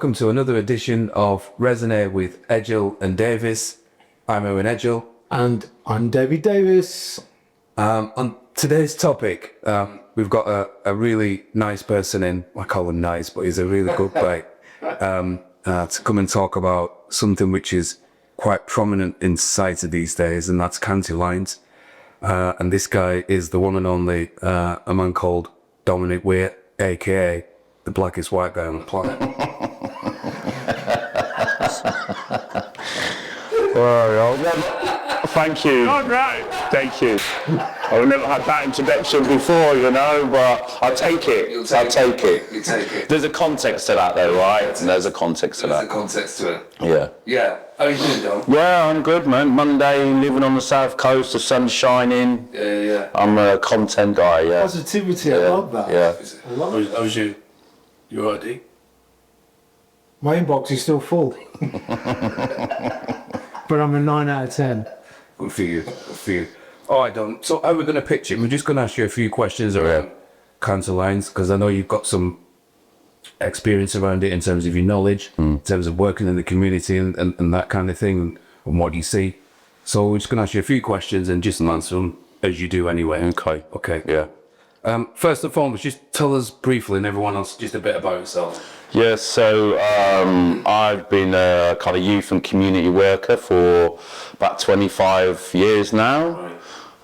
welcome to another edition of Resonate with Edgehill and Davis. I'm Owen Edgehill. And I'm David Davis. On today's topic, we've got a really nice person in. I call him nice, but he's a really good guy. To come and talk about something which is quite prominent in society these days, and that's county lines. And this guy is the one and only a man called Dominic Wier, aka the blackest white guy on the planet. Well, thank you. All right. Thank you. I've never had that introduction before, you know, but I'll take it. You take it. There's a context to that, though, right? There's a context to that. There's a context to it. Yeah. Yeah. How you doing, Dom? Yeah, I'm good, man. Monday, living on the south coast, the sun's shining. Yeah. I'm a content guy, yeah. Positivity, I love that. Yeah. I love it. How's you? You alright, D? My inbox is still full. But I'm a 9 out of 10. Good for you. Alright, Dom. So how we're going to pitch it, we're just going to ask you a few questions around county lines, because I know you've got some experience around it in terms of your knowledge, in terms of working in the community and that kind of thing, and what you see. So we're just going to ask you a few questions and just answer them as you do anyway. Okay. Yeah. First and foremost, just tell us briefly, and everyone else, just a bit about yourself. Yeah, so I've been a kind of youth and community worker for about 25 years now. Right.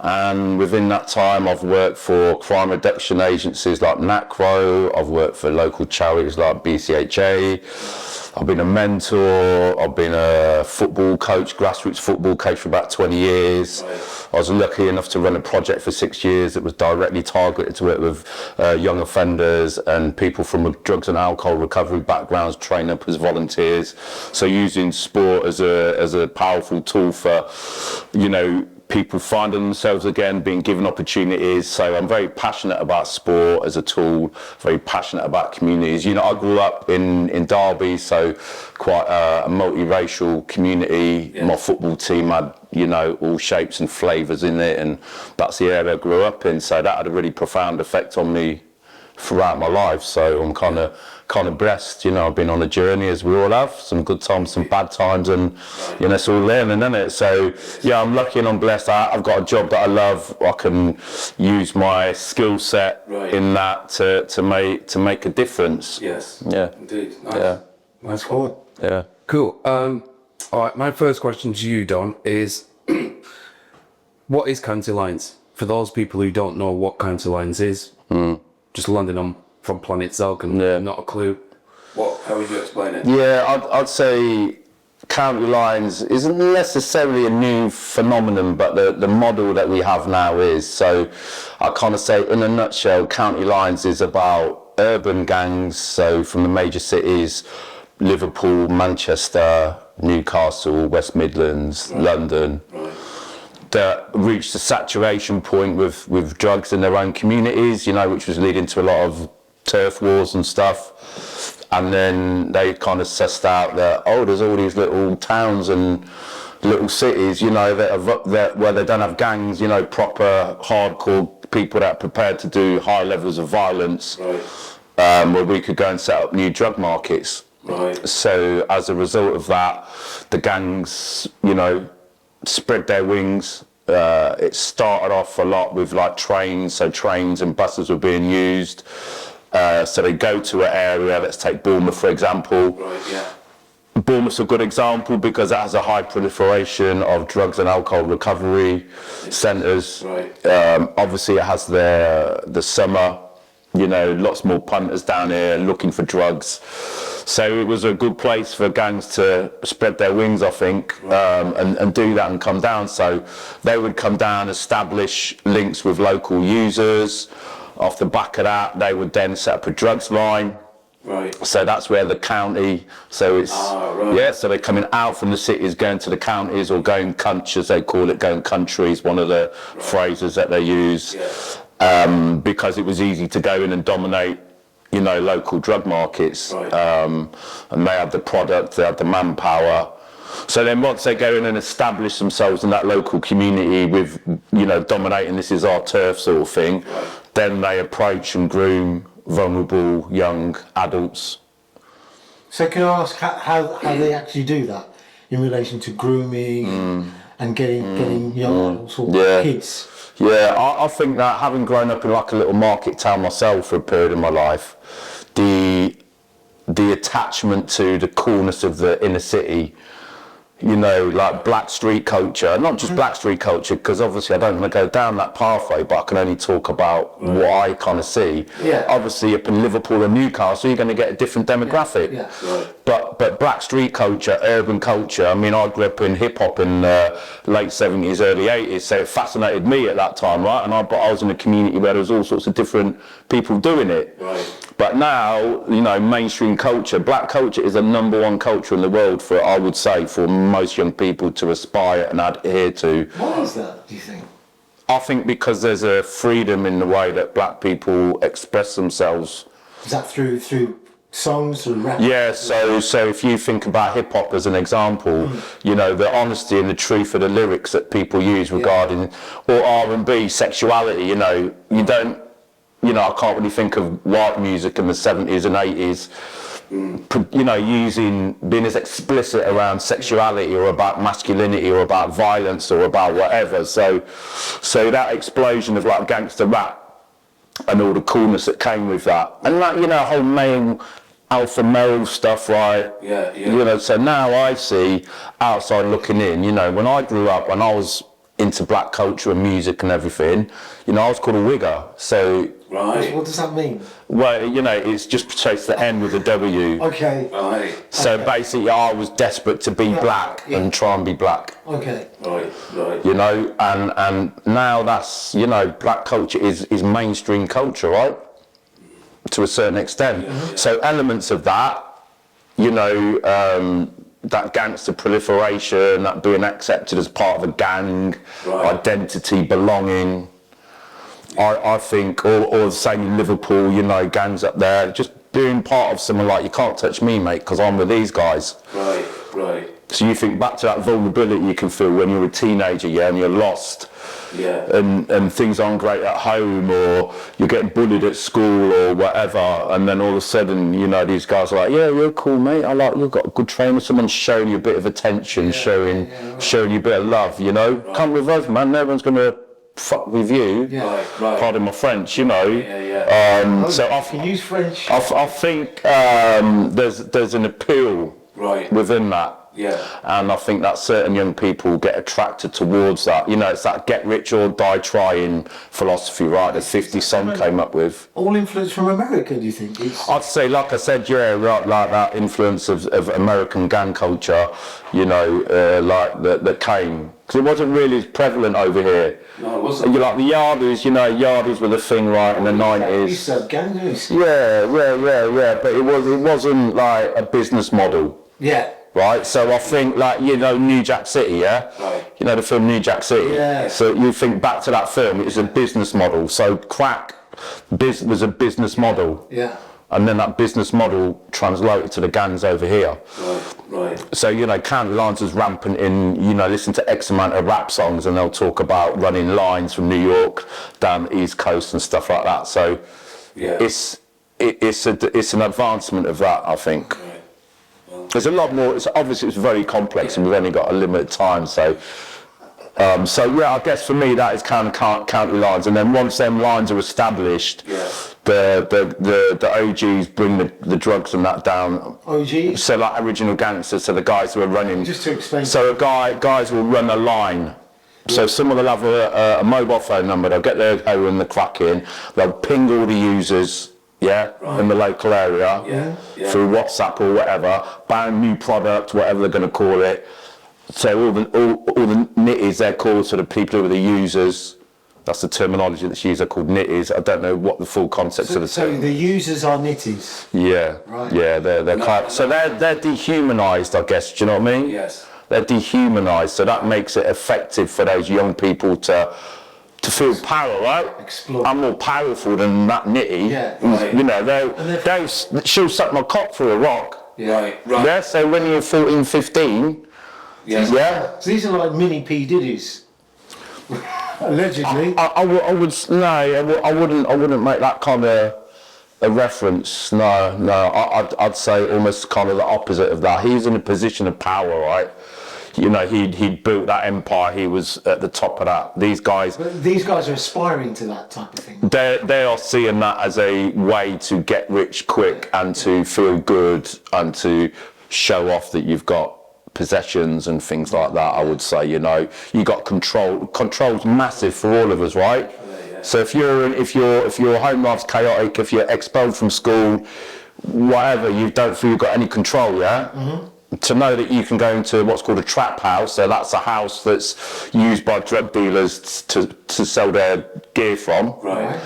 And within that time, I've worked for crime reduction agencies like NACRO. I've worked for local charities like BCHA. I've been a mentor. I've been a football coach, grassroots football coach for about 20 years. Right. I was lucky enough to run a project for 6 years that was directly targeted to work with young offenders and people from drugs and alcohol recovery backgrounds, train up as volunteers. So using sport as a powerful tool for, you know, people finding themselves again, being given opportunities. So I'm very passionate about sport as a tool, very passionate about communities. You know, I grew up in Derby, so quite a multiracial community. Yeah. My football team had, you know, all shapes and flavours in it, and that's the area I grew up in. So that had a really profound effect on me throughout my life. So I'm kind of blessed, you know. I've been on a journey, as we all have, some good times, some bad times, and you know, it's all learning, isn't it? So yeah, I'm lucky and I'm blessed. I've got a job that I love. I can use my skill set in that to make a difference. Yes. Yeah. Indeed. Nice. Yeah. Nice one. Yeah. Cool. All right. My first question to you, Don, is what is county lines? For those people who don't know what county lines is, just landing on from planet Zog and not a clue. How would you explain it? Yeah, I'd say county lines isn't necessarily a new phenomenon, but the model that we have now is. So I kind of say, in a nutshell, county lines is about urban gangs, so from the major cities, Liverpool, Manchester, Newcastle, West Midlands, London, that reached a saturation point with drugs in their own communities, you know, which was leading to a lot of turf wars and stuff. And then they kind of sussed out that, there's all these little towns and little cities, you know, where they don't have gangs, you know, proper hardcore people that are prepared to do high levels of violence, where we could go and set up new drug markets. Right. So as a result of that, the gangs, you know, spread their wings. It started off a lot with like trains, so trains and buses were being used. So they go to an area, let's take Bournemouth for example. Right, yeah. Bournemouth's a good example because it has a high proliferation of drugs and alcohol recovery centres. Right. Obviously it has the summer, you know, lots more punters down here looking for drugs. So it was a good place for gangs to spread their wings, I think, and do that and come down. So they would come down, establish links with local users. Off the back of that, they would then set up a drugs line. Right. So that's where the county, so it's, so they're coming out from the cities, going to the counties, or going country, as they call it, going country is one of the phrases that they use. Yeah. Because it was easy to go in and dominate, you know, local drug markets. Right. And they had the product, they had the manpower. So then once they go in and establish themselves in that local community with, you know, dominating, this is our turf sort of thing, then they approach and groom vulnerable young adults. So can I ask how they actually do that in relation to grooming and getting young adults or kids? Yeah, I think that having grown up in like a little market town myself for a period of my life, the attachment to the coolness of the inner city, you know, like black street culture, not just black street culture, because obviously I don't want to go down that pathway, but I can only talk about what I kind of see. Yeah. Obviously up in Liverpool and Newcastle, you're going to get a different demographic. Yeah. But black street culture, urban culture, I mean, I grew up in hip hop in late 70s, early 80s, so it fascinated me at that time, right? But I was in a community where there was all sorts of different people doing it. Right. But now, you know, mainstream culture, black culture is the #1 culture in the world for, I would say, for most young people to aspire and adhere to. Why is that, do you think? I think because there's a freedom in the way that black people express themselves. Is that through songs, through rap? Yeah, so if you think about hip hop as an example, you know, the honesty and the truth of the lyrics that people use regarding, or R&B, sexuality, you know, you don't, you know, I can't really think of white music in the 70s and 80s, you know, being as explicit around sexuality or about masculinity or about violence or about whatever. So that explosion of like gangster rap and all the coolness that came with that, and like, you know, whole male alpha male stuff, right? Yeah. You know, so now I see outside looking in, you know, when I grew up, when I was into black culture and music and everything, you know, I was called a wigger. So Right. What does that mean? well, you know, it's just portrays the N with a W. Okay. Right. So basically, I was desperate to be black and try and be black. Okay. Right. You know, and now that's, you know, black culture is mainstream culture, right? To a certain extent. So elements of that, you know, that gangster proliferation, that being accepted as part of a gang, identity, belonging. I think, or the same in Liverpool, you know, gangs up there, just being part of someone like, you can't touch me, mate, because I'm with these guys. Right. So you think back to that vulnerability you can feel when you're a teenager, and you're lost, and things aren't great at home, or you're getting bullied at school or whatever, and then all of a sudden, you know, these guys are like, yeah, you're cool, mate, I like, you've got a good trainer, someone's showing you a bit of attention, showing you a bit of love, you know, come with us, man, no one's gonna fuck with you, pardon my French, you know. So I can use French. I think there's an appeal within that. And I think that certain young people get attracted towards that. You know, it's that get rich or die trying philosophy, right, that 50 Cent came up with. All influence from America, do you think? I'd say, like I said, right, like that influence of American gang culture, you know, like that came. Because it wasn't really as prevalent over here. No, it wasn't. You like the Yardies, you know, Yardies were the thing, right, in the 90s. Gangs. Yeah, but it wasn't like a business model. Yeah. Right, so I think, like, you know, New Jack City, you know the film New Jack City. So you think back to that film, it was a business model. So crack was a business model. And then that business model translated to the gangs over here. Right. So, you know, county lines is rampant in, you know, listen to X amount of rap songs and they'll talk about running lines from New York down the East Coast and stuff like that. So it's an advancement of that, I think. There's a lot more. It's obviously it's very complex, and we've only got a limited time. So I guess for me that is kind of county lines, and then once them lines are established, the OGs bring the drugs and that down. OGs. So like original gangsters, so the guys who are running. Just to explain. So guys will run a line. So someone will have a mobile phone number. They'll get their heroin, the crack in. They'll ping all the users. In the local area, through WhatsApp or whatever, buying new product, whatever they're going to call it. So all the nitties, they're called sort of people who are the users. That's the terminology that's used. They're called nitties. I don't know what the full concept of the term. So the users are nitties. Yeah, they're so they're dehumanised, I guess. Do you know what I mean? Yes. They're dehumanised, so that makes it effective for those young people to feel power, right? Explore. I'm more powerful than that nitty. You know, she'll suck my cock through a rock. Right. Yeah, so when you're 14, 15, So these are like mini P. Diddy's. Allegedly. I wouldn't make that kind of a reference. No. I'd say almost kind of the opposite of that. He's in a position of power, right? You know, he'd built that empire. He was at the top of that. These guys are aspiring to that type of thing. They are seeing that as a way to get rich quick and to feel good and to show off that you've got possessions and things like that. I would say, you know, you got control. Control's massive for all of us, right? So if your home life's chaotic, if you're expelled from school, whatever, you don't feel you've got any control, yeah? To know that you can go into what's called a trap house, so that's a house that's used by drug dealers to sell their gear from. Right.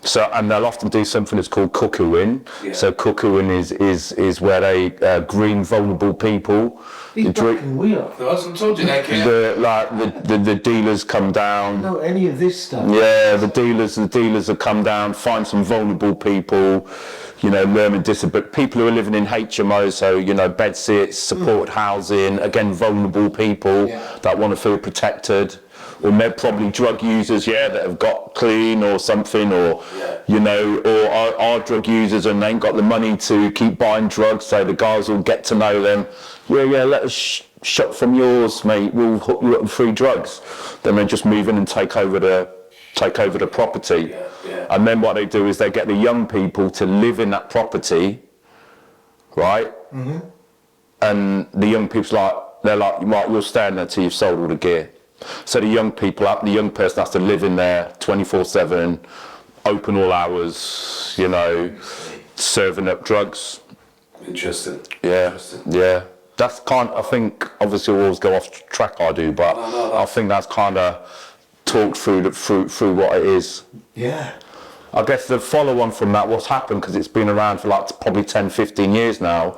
So, and they'll often do something that's called cuckooing. Yeah. So cuckooing is where they groom vulnerable people. He's fucking weird. That's what I told you, that kid. The dealers come down. I don't know any of this stuff. Yeah, the dealers will come down, find some vulnerable people, you know, learning disability, people who are living in HMO, so, you know, bed sits, supported housing, again, vulnerable people that want to feel protected. Or they're probably drug users, that have got clean or something, or, you know, or are drug users and they ain't got the money to keep buying drugs, so the guys will get to know them. Let us shop from yours, mate, we'll hook you up with free drugs. Then they just move in and take over the property. And then what they do is they get the young people to live in that property, right? And the young people they're like, right, we'll stay in there till you've sold all the gear. So the young person has to live in there 24/7, open all hours, you know, serving up drugs. Interesting. Yeah. That's I think, obviously we'll always go off track, I do, but I think that's kind of talked through what it is. Yeah. I guess the follow-on from that, what's happened, because it's been around for like probably 10, 15 years now,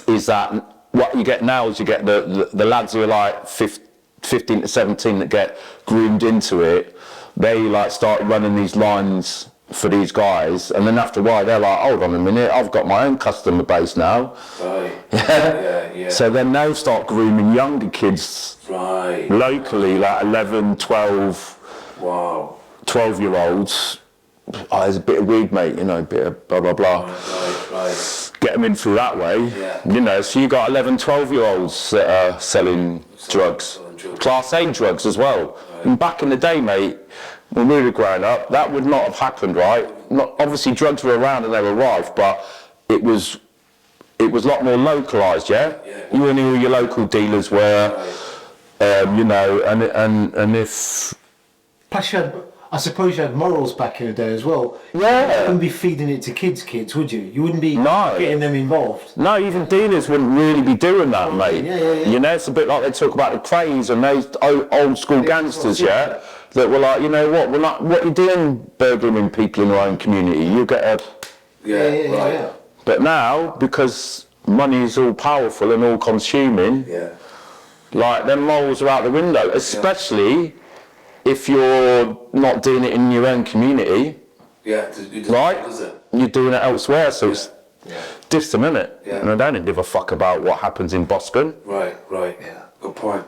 is that what you get now is you get the lads who are like 15 to 17 that get groomed into it. They like start running these lines for these guys, and then after a while they're like, hold on a minute, I've got my own customer base now. Right. Yeah. So then they'll start grooming younger kids locally, like 11, 12, 12-year-olds. Oh, there's a bit of weed, mate, you know, a bit of blah, blah, blah. Right. Get them in through that way. You know, so you got 11, 12-year-olds that are selling drugs. Class A drugs as well. And back in the day, mate, when we were growing up, that would not have happened, right? Obviously, drugs were around and they were rife, but it was a lot more localised, You knew who your local dealers were, you know, and if... Plus, I suppose you had morals back in the day as well. Yeah. You wouldn't be feeding it to kids, would you? You wouldn't be getting them involved. No, even dealers wouldn't really be doing that, mate. Yeah. You know, it's a bit like they talk about the cranes and those old school gangsters, that were like, you know what, what are you doing burglaring people in your own community? You get a... Yeah. But now, because money is all powerful and all consuming, like, them morals are out the window, especially if you're not doing it in your own community, right? You're doing it elsewhere, so it's distant, isn't it? And I don't give a fuck about what happens in Boston. Right. Yeah. Good point.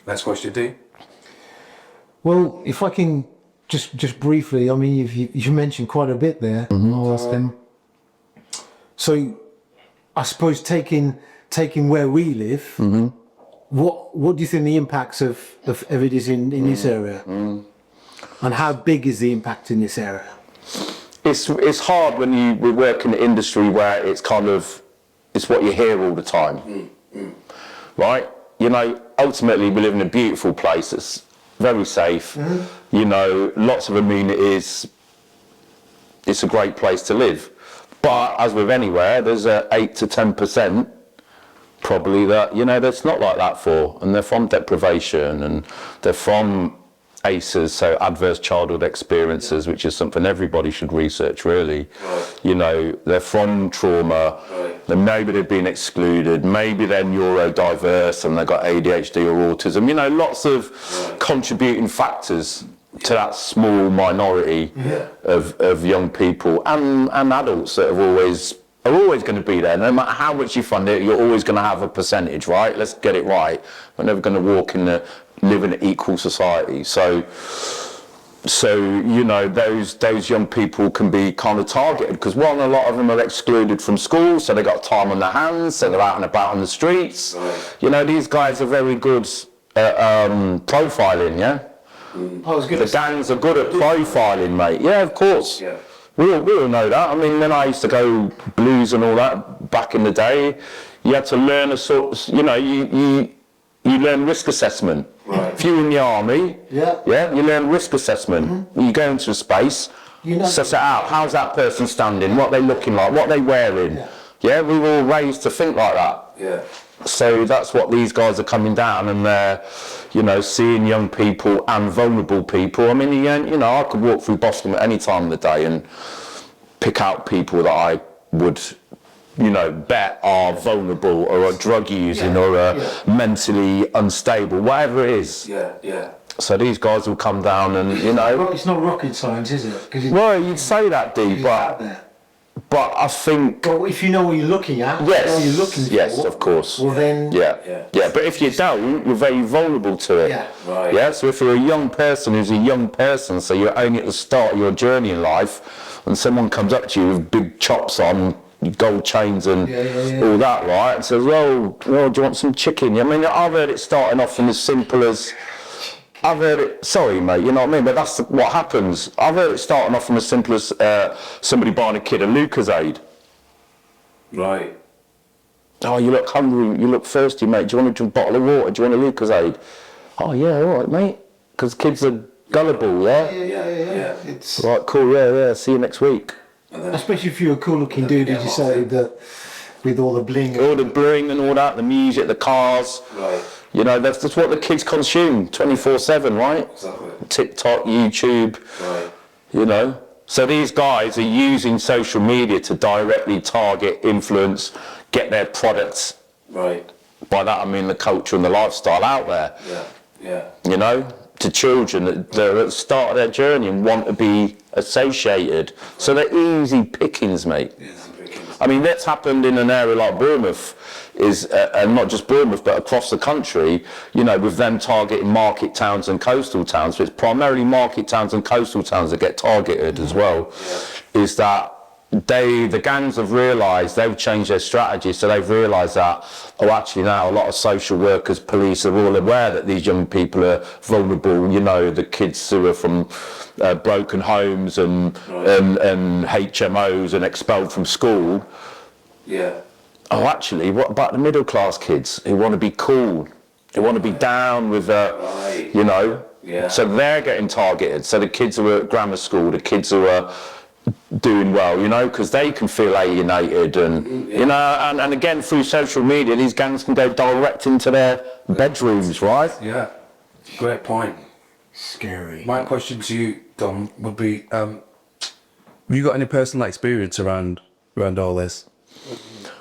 Next question, D. Well, if I can just briefly, I mean, you mentioned quite a bit there. I'll ask them. So, I suppose taking where we live, what do you think the impacts of it is in this area? And how big is the impact in this area? It's hard when we work in an industry where it's kind of, it's what you hear all the time, right? You know, ultimately we live in a beautiful place that's very safe, you know, lots of amenities. It's a great place to live. But as with anywhere, there's 8 to 10% probably that, you know, that's not like that for, and they're from deprivation and they're from ACEs, so adverse childhood experiences, which is something everybody should research, really. You know, they're from trauma, then maybe they've been excluded, maybe they're neurodiverse and they've got ADHD or autism, you know, lots of contributing factors to that small minority of young people and adults that are always going to be there. No matter how much you fund it, you're always going to have a percentage, right? Let's get it right. We're never going to live in an equal society. So So, you know, those young people can be kind of targeted because, one, a lot of them are excluded from school, so they got time on their hands, so they're out and about on the streets. Right. You know, these guys are very good at profiling, yeah? I was The going to gangs are good at profiling, mate. Yeah, of course. Yeah. We all know that. I mean, when I used to go blues and all that back in the day, you had to learn a sort of, you know, you learn risk assessment. Right. If you're in the army, Yeah. you learn risk assessment. You go into a space, You know- suss it out. How's that person standing? What they looking like? What they wearing? Yeah, we were all raised to think like that. Yeah. So that's what these guys are coming down, and they're, you know, seeing young people and vulnerable people. I mean, you know, I could walk through Boston at any time of the day and pick out people that I would, you know, bet are vulnerable or are drug using or are mentally unstable, whatever it is. Yeah. Yeah. So these guys will come down and, you know, Well, it's not rocket science, is it? Because well, you'd say that, D, but I think, well, if you know what you're looking at, you know yes, what you're looking for. yes, of course. Well, then, Yeah. Yeah. But if you don't, you're very vulnerable to it. Yeah. Right. Yeah. So if you're a young person who's a young person, so you're only at the start of your journey in life, and someone comes up to you with big chops on, gold chains and all that, right? And says, "Well, do you want some chicken?" I mean, I've heard it starting off from as simple as, I've heard it, sorry mate, you know what I mean, but that's what happens. I've heard it starting off from as simple as somebody buying a kid a Lucozade. Right. Oh, you look hungry, you look thirsty, mate. Do you want a bottle of water? Do you want a Lucozade? Oh, yeah, all right, mate. Because kids are gullible, yeah? Yeah. It's Right, cool, yeah, see you next week. especially if you're a cool-looking dude, as you say, that with all the bling. All the bling and all that, the music, the cars. Right. You know, that's what the kids consume 24/7, right? Exactly. TikTok, YouTube, Right. you know. So these guys are using social media to directly target, influence, get their products. Right. By that I mean the culture and the lifestyle out there. Yeah. You know, to children that they're at the start of their journey and want to be associated. So they're easy pickings, mate. I mean, that's happened in an area like Bournemouth, and not just Bournemouth, but across the country, you know, with them targeting market towns and coastal towns. So it's primarily market towns and coastal towns that get targeted as well, is that the gangs have realised, they've changed their strategy, so they've realised that, oh, actually now a lot of social workers, police are all aware that these young people are vulnerable, you know, the kids who are from broken homes and HMOs and expelled from school. Yeah. Oh, actually, what about the middle class kids who want to be cool, who want to be down with, you know? Yeah. So they're getting targeted. So the kids who are at grammar school, the kids who are doing well, you know, because they can feel alienated and, you know, and again, through social media, these gangs can go direct into their bedrooms, right? Yeah. Great point. Scary. My question to you, Dom, would be, have you got any personal experience around all this?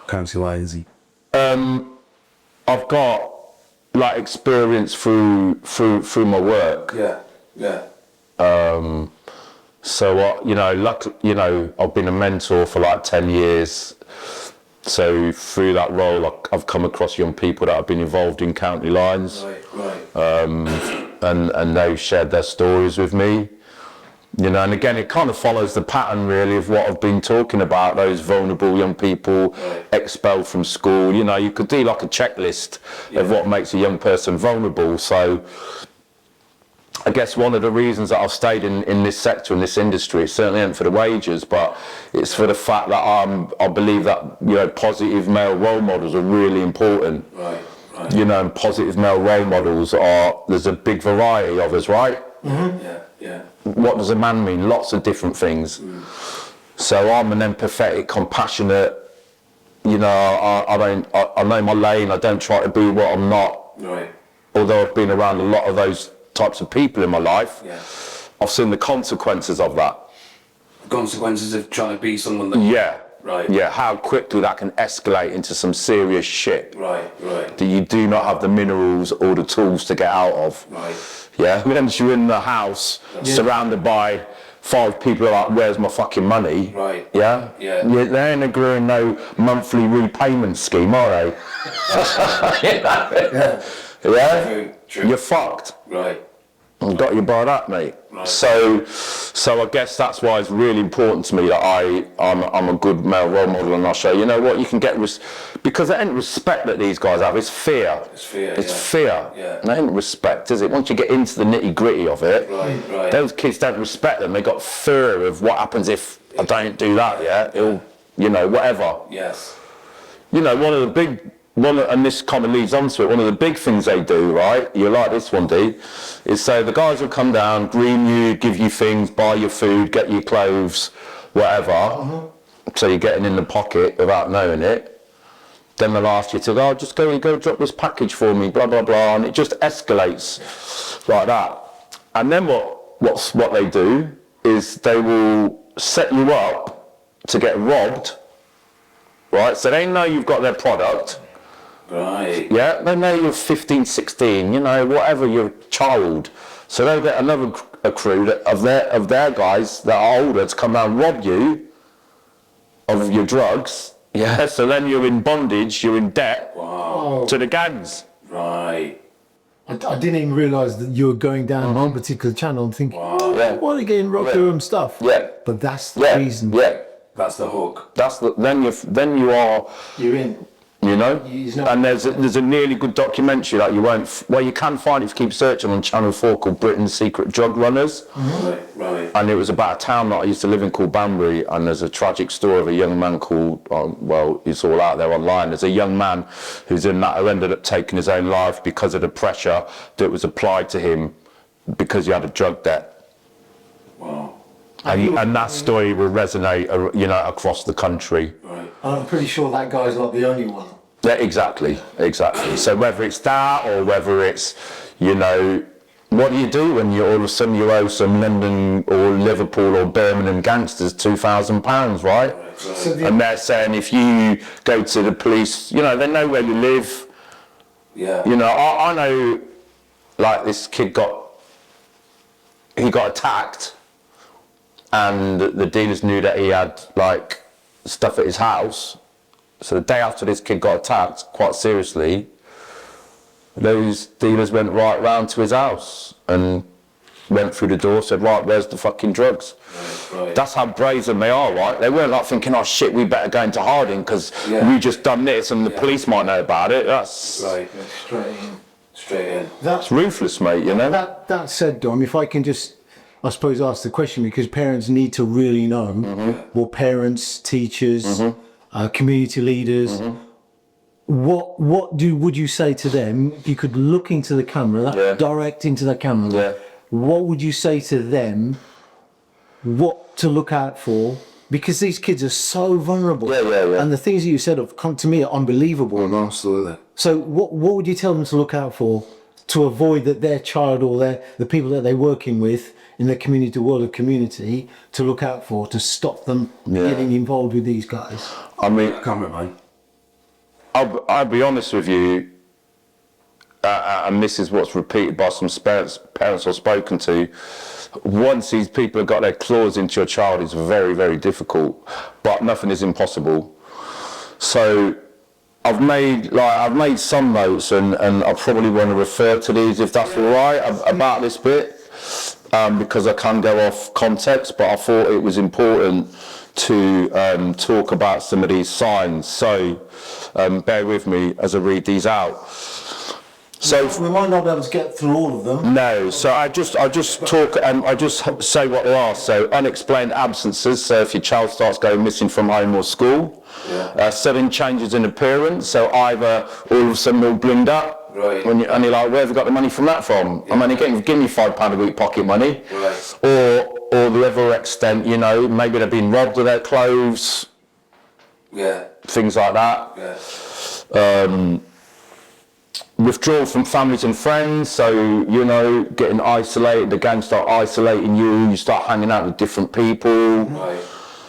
County-wise? I've got like experience through my work. Yeah. So you know, I've been a mentor for like 10 years. So through that role, I've come across young people that have been involved in county lines, Right. and they've shared their stories with me. You know, and again, it kind of follows the pattern really of what I've been talking about, those vulnerable young people expelled from school. You know, you could do like a checklist of what makes a young person vulnerable. So I guess one of the reasons that I've stayed in this sector, in this industry, it certainly isn't for the wages, but it's for the fact that I believe that, you know, positive male role models are really important. Right. You know, and positive male role models there's a big variety of us, right? Yeah. What does a man mean? Lots of different things. So I'm an empathetic, compassionate, you know, I know my lane, I don't try to be what I'm not. Right. Although I've been around a lot of those types of people in my life, Yeah. I've seen the consequences of that. Consequences of trying to be someone that. Yeah. Right. Yeah, how quickly that can escalate into some serious shit Right. that you do not have the minerals or the tools to get out of. Right. Yeah, once you're in the house, surrounded by 5 people who are like, where's my fucking money? Right. Yeah? Yeah. They ain't agreeing no monthly repayment scheme, are they? Yeah? True. You're fucked. Right. Got you by that, mate. Right. So I guess that's why it's really important to me that I'm a good male role model, and I'll show you know what you can get because there ain't respect that these guys have. It's fear. It's fear. It's fear. Yeah. There ain't respect, is it? Once you get into the nitty gritty of it, Right. those kids don't respect them. They got fear of what happens if I don't do that. Yeah, it'll, you know, whatever. Yes. You know, and this kind of leads on to it, one of the big things they do, right, you like this one, D, is so the guys will come down, groom you, give you things, buy your food, get you clothes, whatever, so you're getting in the pocket without knowing it. Then they'll ask you to go, just go drop this package for me, blah, blah, blah, and it just escalates like that. And then what they do is they will set you up to get robbed, right, so they know you've got their product. Right. Yeah, they know you're 15, 16, you know, whatever, you're a child. So they'll get a crew of their guys that are older to come down and rob you of your drugs. Yeah, so then you're in bondage, you're in debt to the gangs. Right. I didn't even realise that you were going down one particular channel and thinking, Yeah. why are they getting robbed through them stuff? Yeah. But that's the reason. Yeah, That's the hook. then you are, You're in. you know, He's not- and there's a nearly good documentary that you can find if you keep searching on Channel 4 called Britain's Secret Drug Runners. Right. And it was about a town that I used to live in called Banbury, and there's a tragic story of a young man called, well, it's all out there online. There's a young man who's in that who ended up taking his own life because of the pressure that was applied to him because he had a drug debt. Wow. And that story will resonate, you know, across the country. Right. I'm pretty sure that guy's not the only one. Yeah, exactly. So whether it's that or whether it's, you know, what do you do when all of a sudden you owe some London or Liverpool or Birmingham gangsters £2,000, right? So And they're saying if you go to the police, you know, they know where you live. Yeah. You know, I know, like this kid got attacked, and the dealers knew that he had like stuff at his house. So the day after this kid got attacked, quite seriously, those dealers went right round to his house and went through the door, said, right, where's the fucking drugs? Right. That's how brazen they are, right? They weren't like thinking, oh shit, we better go into hiding because we just done this and the police might know about it. That's Right. Straight in. That's ruthless, mate, you know? That said, Dom, if I can just, I suppose, ask the question, because parents need to really know, well, parents, teachers, community leaders, what would you say to them if you could look into the camera, direct into the camera? Yeah. What would you say to them? What to look out for? Because these kids are so vulnerable. Yeah. And the things that you said have come to me are unbelievable. No, absolutely. So what would you tell them to look out for to avoid that their child or the people that they're working with in the community, world of community, to look out for, to stop them getting involved with these guys? I mean, Cameraman. I'll be honest with you, and this is what's repeated by some parents I've spoken to. Once these people have got their claws into your child, it's very, very difficult, but nothing is impossible. So I've made some notes, and I probably want to refer to these, if that's all right, about this bit, because I can go off context, but I thought it was important to talk about some of these signs. So bear with me as I read these out. So We might not be able to get through all of them. no, so I just talk and I just say what they are. So unexplained absences. So if your child starts going missing from home or school, sudden changes in appearance. So either all of a sudden they'll blind up, Right. and you're like, where have you got the money from that from? I'm only giving you £5 a week pocket money. Right. Or the other extent, you know, maybe they've been robbed of their clothes, Yeah. things like that. Yeah. Withdrawal from families and friends, so, you know, getting isolated, the gang start isolating you start hanging out with different people, Right.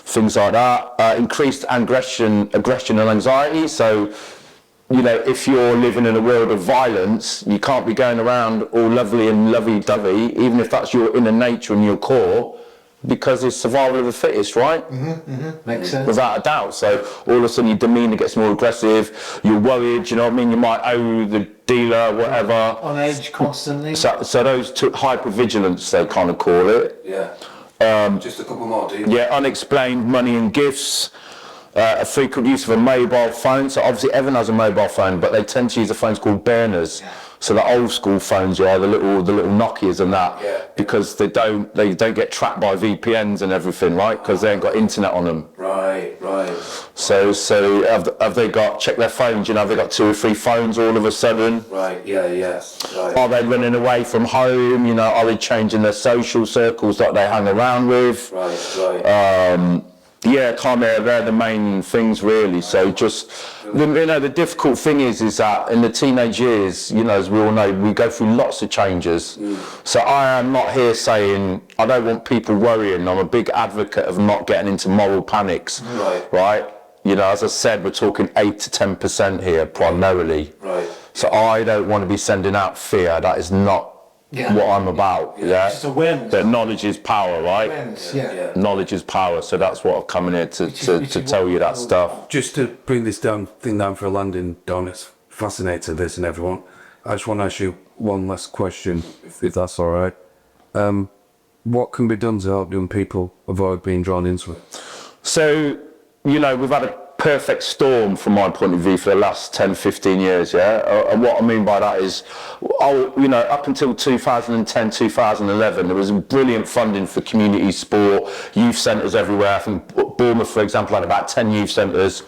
things like that. Increased aggression and anxiety, so, you know, if you're living in a world of violence, you can't be going around all lovely and lovey-dovey, even if that's your inner nature and your core, because it's survival of the fittest, right? Makes sense. Without a doubt. So all of a sudden your demeanour gets more aggressive, you're worried, you know what I mean? You might owe the dealer, whatever. On edge constantly. So those two, hypervigilance, they kind of call it. Yeah. Just a couple more, do you? Yeah, unexplained money and gifts. A frequent use of a mobile phone. So obviously everyone has a mobile phone, but they tend to use the phones called burners. So the old school phones, the little Nokias and that, because they don't get tracked by VPNs and everything, right? Because they ain't got internet on them. Right. So have they got, check their phones, you know, have they got 2 or 3 phones all of a sudden? Right, right. Are they running away from home, you know, are they changing their social circles that they hang around with? Right. Yeah, they're the main things really. So just, the difficult thing is that in the teenage years, you know, as we all know, we go through lots of changes. So I am not here saying, I don't want people worrying. I'm a big advocate of not getting into moral panics, right? You know, as I said, we're talking 8 to 10% here primarily. Right. So I don't want to be sending out fear. That is not what I'm about. Just awareness. That knowledge is power, right? Awareness, Knowledge is power. So that's what I've come in here to tell you that stuff. Just to bring this thing down for a landing, Don, it's fascinating, this and everyone. I just want to ask you one last question, if that's all right. What can be done to help young people avoid being drawn into it? So, you know, we've had a perfect storm from my point of view for the last 10, 15 years, and what I mean by that is, you know, up until 2010, 2011, there was brilliant funding for community sport, youth centres everywhere. I think Bournemouth, for example, had about 10 youth centres,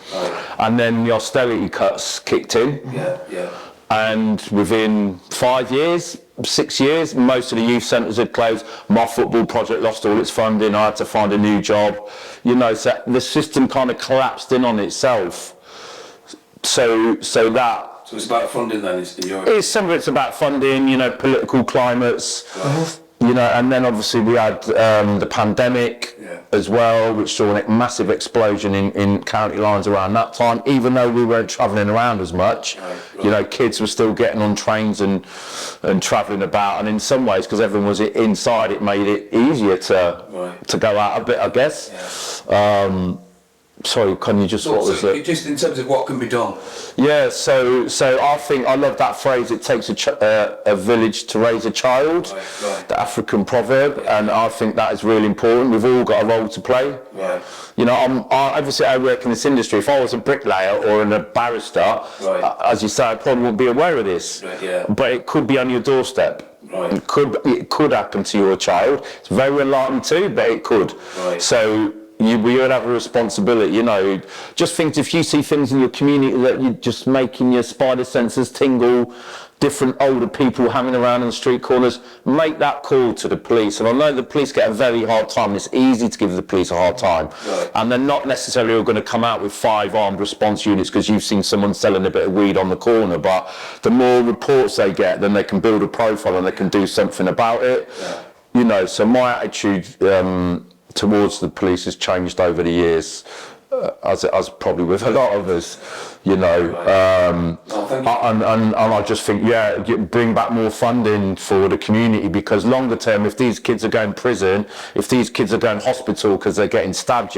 and then the austerity cuts kicked in. And within 5 years, 6 years, most of the youth centres had closed. My football project lost all its funding. I had to find a new job. You know, so the system kind of collapsed in on itself. So it's about funding then, some of it's about funding, you know, political climates, you know, and then obviously we had the pandemic as well, which saw a massive explosion in county lines around that time. Even though we weren't travelling around as much, you know, kids were still getting on trains and travelling about, and in some ways, because everyone was inside, it made it easier to go out a bit, I guess. Sorry, can you just, what was it? Just in terms of what can be done. Yeah, so I think I love that phrase, it takes a village to raise a child, the African proverb, and I think that is really important. We've all got a role to play. You know, obviously I work in this industry. If I was a bricklayer or a barrister, as you say, I probably wouldn't be aware of this, but it could be on your doorstep. It could happen to your child. It's very unlikely to, but it could. So we would have a responsibility, you know. Just think, if you see things in your community that you're just making your spider senses tingle, different older people hanging around in the street corners, make that call to the police. And I know the police get a very hard time, and it's easy to give the police a hard time. And they're not necessarily going to come out with 5 armed response units because you've seen someone selling a bit of weed on the corner, but the more reports they get, then they can build a profile and they can do something about it. You know, so my attitude towards the police has changed over the years, as probably with a lot of us, you know. And I just think, bring back more funding for the community, because longer term, if these kids are going to prison, if these kids are going to hospital because they're getting stabbed,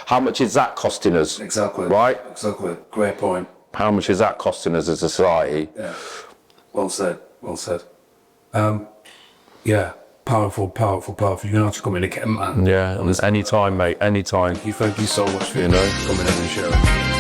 how much is that costing us? Exactly. Right? Exactly. Great point. How much is that costing us as a society? Well said. Powerful. You're going to have to come in again, man. Yeah, anytime, mate, anytime. Thank you so much for coming in and sharing.